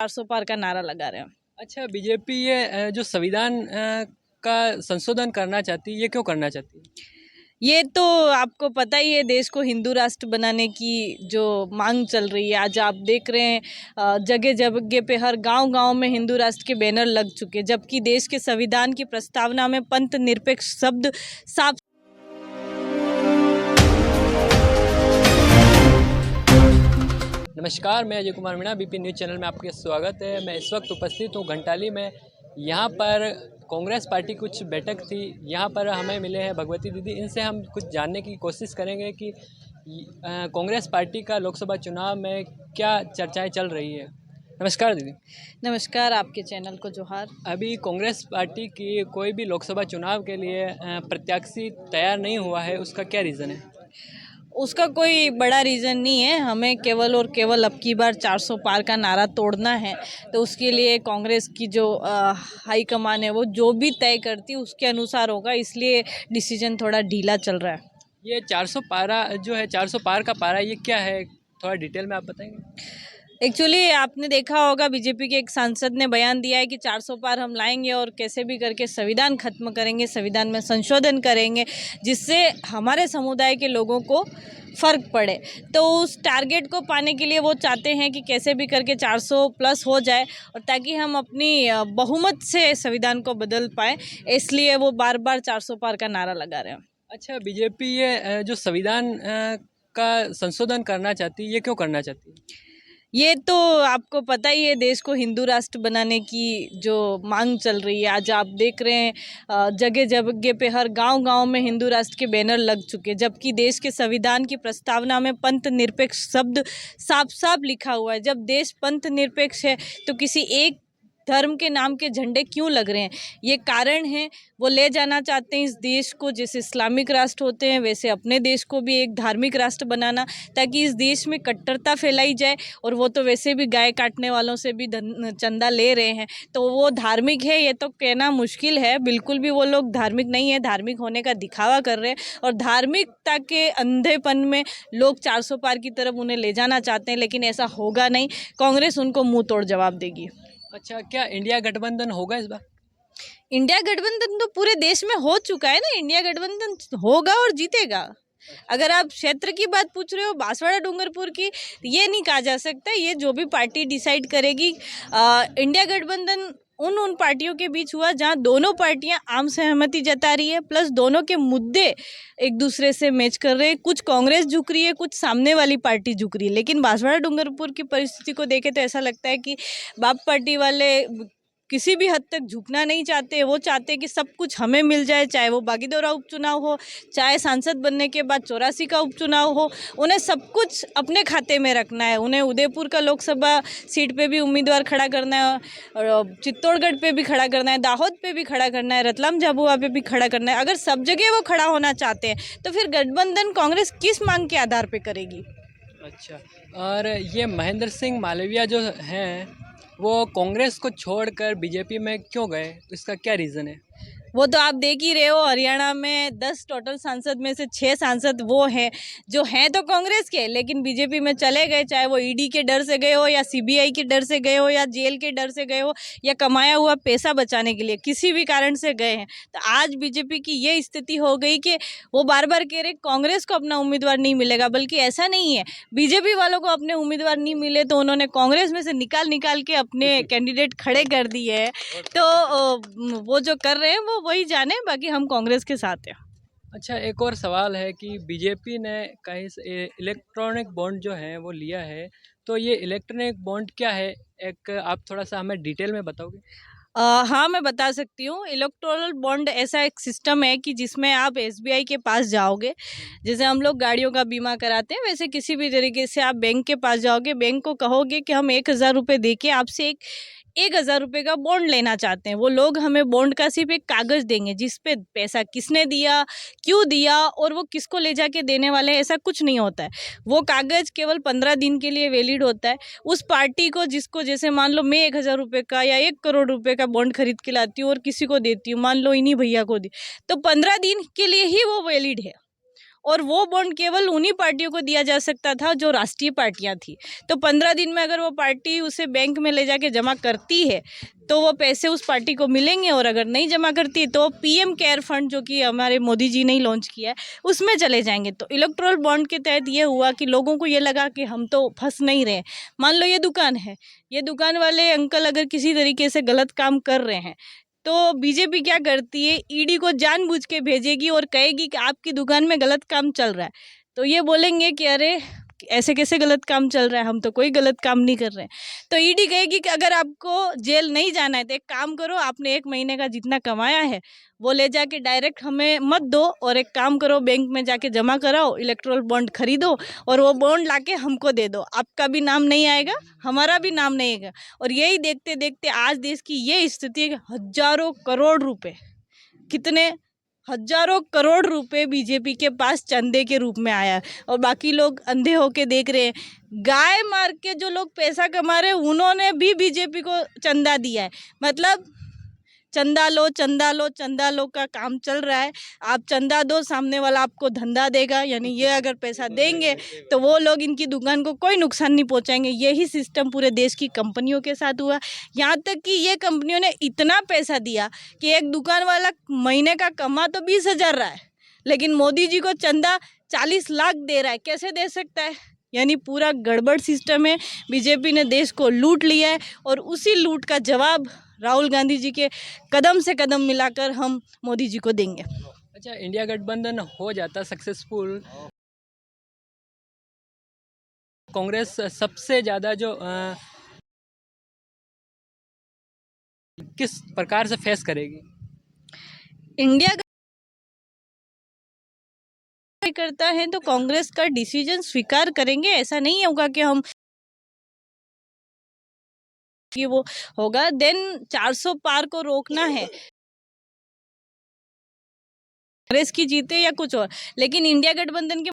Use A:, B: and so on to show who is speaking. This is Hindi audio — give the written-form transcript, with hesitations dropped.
A: 400 पार का नारा लगा रहे हैं।
B: अच्छा, बीजेपी ये जो संविधान का संशोधन करना चाहती है, ये क्यों करना चाहती है?
A: ये तो आपको पता ही है, देश को हिंदू राष्ट्र बनाने की जो मांग चल रही है। आज आप देख रहे हैं जगह जगह पे हर गांव-गांव में हिंदू राष्ट्र के बैनर लग चुके, जबकि देश के संविधान की प्रस्तावना में पंथ निरपेक्ष शब्द साफ।
B: नमस्कार, मैं Ajay Kumar Meena, BP news channel में आपका स्वागत है। मैं इस वक्त उपस्थित हूँ घंटाली में। यहाँ पर कांग्रेस पार्टी कुछ बैठक थी। यहाँ पर हमें मिले हैं भगवती दीदी। इनसे हम कुछ जानने की कोशिश करेंगे कि कांग्रेस पार्टी का लोकसभा चुनाव में क्या चर्चाएं चल रही है। नमस्कार दीदी।
A: नमस्कार, आपके चैनल को जोहार।
B: अभी कांग्रेस पार्टी की कोई भी लोकसभा चुनाव के लिए प्रत्याशी तैयार नहीं हुआ है, उसका क्या रीज़न है?
A: उसका कोई बड़ा रीज़न नहीं है। हमें केवल और केवल अब की बार 400 पार का नारा तोड़ना है। तो उसके लिए कांग्रेस की जो हाई कमान है वो जो भी तय करती है उसके अनुसार होगा, इसलिए डिसीजन थोड़ा ढीला चल रहा है।
B: ये 400 पारा जो है, 400 पार का पारा, ये क्या है? थोड़ा डिटेल में आप बताएंगे?
A: एक्चुअली आपने देखा होगा, बीजेपी के एक सांसद ने बयान दिया है कि 400 पार हम लाएंगे और कैसे भी करके संविधान खत्म करेंगे, संविधान में संशोधन करेंगे, जिससे हमारे समुदाय के लोगों को फ़र्क पड़े। तो उस टारगेट को पाने के लिए वो चाहते हैं कि कैसे भी करके 400 प्लस हो जाए, और ताकि हम अपनी बहुमत से संविधान को बदल पाएँ, इसलिए वो बार बार 400 पार का नारा लगा रहे हैं।
B: अच्छा, बीजेपी ये जो संविधान का संशोधन करना चाहती है, ये क्यों करना चाहती है?
A: ये तो आपको पता ही है, देश को हिंदू राष्ट्र बनाने की जो मांग चल रही है। आज आप देख रहे हैं जगह जगह पे हर गांव-गांव में हिंदू राष्ट्र के बैनर लग चुके, जबकि देश के संविधान की प्रस्तावना में पंथ निरपेक्ष शब्द साफ-साफ लिखा हुआ है। जब देश पंथ निरपेक्ष है तो किसी एक धर्म के नाम के झंडे क्यों लग रहे हैं? ये कारण है, वो ले जाना चाहते हैं इस देश को, जैसे इस्लामिक राष्ट्र होते हैं वैसे अपने देश को भी एक धार्मिक राष्ट्र बनाना, ताकि इस देश में कट्टरता फैलाई जाए। और वो तो वैसे भी गाय काटने वालों से भी चंदा ले रहे हैं, तो वो धार्मिक है ये तो कहना मुश्किल है। बिल्कुल भी वो लोग धार्मिक नहीं है, धार्मिक होने का दिखावा कर रहे हैं, और धार्मिकता के अंधेपन में लोग 400 पार की तरफ उन्हें ले जाना चाहते हैं, लेकिन ऐसा होगा नहीं। कांग्रेस उनको मुंह तोड़ जवाब देगी।
B: अच्छा, क्या इंडिया गठबंधन होगा इस बार?
A: इंडिया गठबंधन तो पूरे देश में हो चुका है ना। इंडिया गठबंधन होगा और जीतेगा। अगर आप क्षेत्र की बात पूछ रहे हो, बांसवाड़ा डूंगरपुर की, ये नहीं कहा जा सकता। ये जो भी पार्टी डिसाइड करेगी। इंडिया गठबंधन उन पार्टियों के बीच हुआ जहां दोनों पार्टियां आम सहमति जता रही है, प्लस दोनों के मुद्दे एक दूसरे से मैच कर रहे हैं। कुछ कांग्रेस झुक रही है, कुछ सामने वाली पार्टी झुक रही है, लेकिन बांसवाड़ा डूंगरपुर की परिस्थिति को देखे तो ऐसा लगता है कि बाप पार्टी वाले किसी भी हद तक झुकना नहीं चाहते। वो चाहते हैं कि सब कुछ हमें मिल जाए, चाहे वो बागीदोरा उपचुनाव हो, चाहे सांसद बनने के बाद 84 का उपचुनाव हो। उन्हें सब कुछ अपने खाते में रखना है। उन्हें उदयपुर का लोकसभा सीट पे भी उम्मीदवार खड़ा करना है, और चित्तौड़गढ़ पे भी खड़ा करना है, दाहोद पे भी खड़ा करना है, रतलाम झाबुआ पे भी खड़ा करना है। अगर सब जगह वो खड़ा होना चाहते हैं तो फिर गठबंधन कांग्रेस किस मांग के आधार पर करेगी?
B: अच्छा, और ये महेंद्र सिंह मालविया जो हैं, वो कांग्रेस को छोड़कर बीजेपी में क्यों गए? इसका क्या रीज़न है?
A: वो तो आप देख ही रहे हो, हरियाणा में 10 टोटल सांसद में से 6 सांसद वो हैं जो हैं तो कांग्रेस के, लेकिन बीजेपी में चले गए। चाहे वो ईडी के डर से गए हो, या सीबीआई के डर से गए हो, या जेल के डर से गए हो, या कमाया हुआ पैसा बचाने के लिए, किसी भी कारण से गए हैं। तो आज बीजेपी की ये स्थिति हो गई कि वो बार बार कह रहे कांग्रेस को अपना उम्मीदवार नहीं मिलेगा, बल्कि ऐसा नहीं है, बीजेपी वालों को अपने उम्मीदवार नहीं मिले तो उन्होंने कांग्रेस में से निकाल के अपने कैंडिडेट खड़े कर दिए हैं। तो वो जो कर रहे हैं वो वही जाने, बाकी हम कांग्रेस के साथ हैं।
B: अच्छा, एक और सवाल है कि बीजेपी ने कहीं से इलेक्ट्रॉनिक बॉन्ड जो है वो लिया है, तो ये इलेक्ट्रॉनिक बॉन्ड क्या है? एक आप थोड़ा सा हमें डिटेल में बताओगे?
A: हाँ, मैं बता सकती हूँ। इलेक्टोरल बॉन्ड ऐसा एक सिस्टम है कि जिसमें आप एसबीआई के पास जाओगे, जैसे हम लोग गाड़ियों का बीमा कराते हैं, वैसे किसी भी तरीके से आप बैंक के पास जाओगे, बैंक को कहोगे कि हम 1000 रुपये दे के आपसे 1000 रुपये का बॉन्ड लेना चाहते हैं। वो लोग हमें बॉन्ड का सिर्फ एक कागज़ देंगे, जिस पे पैसा किसने दिया, क्यों दिया, और वो किसको ले जाके देने वाले हैं, ऐसा कुछ नहीं होता है। वो कागज़ केवल 15 दिन के लिए वैलिड होता है। उस पार्टी को जिसको, जैसे मान लो मैं 1000 रुपये का या 1 करोड़ रुपये का बॉन्ड खरीद के लाती हूँ और किसी को देती हूँ, मान लो इन्हीं भैया को दी, तो 15 दिन के लिए ही वो वैलिड है। और वो बॉन्ड केवल उन्हीं पार्टियों को दिया जा सकता था जो राष्ट्रीय पार्टियां थी। तो 15 दिन में अगर वो पार्टी उसे बैंक में ले जाके जमा करती है तो वो पैसे उस पार्टी को मिलेंगे, और अगर नहीं जमा करती तो पीएम केयर फंड जो कि हमारे मोदी जी ने ही लॉन्च किया है उसमें चले जाएंगे। तो इलेक्टोरल बॉन्ड के तहत ये हुआ कि लोगों को ये लगा कि हम तो फंस नहीं रहे। मान लो ये दुकान है, ये दुकान वाले अंकल अगर किसी तरीके से गलत काम कर रहे हैं तो बीजेपी क्या करती है, ईडी को जानबूझ के भेजेगी और कहेगी कि आपकी दुकान में गलत काम चल रहा है। तो ये बोलेंगे कि अरे ऐसे कैसे गलत काम चल रहा है, हम तो कोई गलत काम नहीं कर रहे हैं। तो ईडी कहेगी कि अगर आपको जेल नहीं जाना है तो एक काम करो, आपने 1 महीने का जितना कमाया है वो ले जाके डायरेक्ट हमें मत दो, और एक काम करो बैंक में जाके जमा कराओ, इलेक्ट्रल बॉन्ड खरीदो और वो बॉन्ड लाके हमको दे दो। आपका भी नाम नहीं आएगा, हमारा भी नाम नहीं आएगा। और यही देखते देखते आज देश की ये स्थिति है कि हजारों करोड़ रुपए, कितने हजारों करोड़ रुपए बीजेपी के पास चंदे के रूप में आया है, और बाकी लोग अंधे होके देख रहे हैं। गाय मार के जो लोग पैसा कमा रहे हैं उन्होंने भी बीजेपी को चंदा दिया है। मतलब चंदा लो चंदा लो चंदा लो का काम चल रहा है। आप चंदा दो, सामने वाला आपको धंधा देगा, यानी ये अगर पैसा देंगे तो वो लोग इनकी दुकान को कोई नुकसान नहीं पहुंचाएंगे। यही सिस्टम पूरे देश की कंपनियों के साथ हुआ। यहाँ तक कि ये कंपनियों ने इतना पैसा दिया कि एक दुकान वाला महीने का कमा तो 20,000 रहा है, लेकिन मोदी जी को चंदा 40 लाख दे रहा है। कैसे दे सकता है? यानी पूरा गड़बड़ सिस्टम है। बीजेपी ने देश को लूट लिया है, और उसी लूट का जवाब राहुल गांधी जी के कदम से कदम मिलाकर हम मोदी जी को देंगे।
B: अच्छा, इंडिया गठबंधन हो जाता सक्सेसफुल, कांग्रेस सबसे ज़्यादा जो किस प्रकार से फेस करेगी?
A: इंडिया करता है तो कांग्रेस का डिसीजन स्वीकार करेंगे। ऐसा नहीं होगा कि हम कि वो होगा। देन 400 पार को रोकना है, कांग्रेस की जीते या कुछ और, लेकिन इंडिया गठबंधन के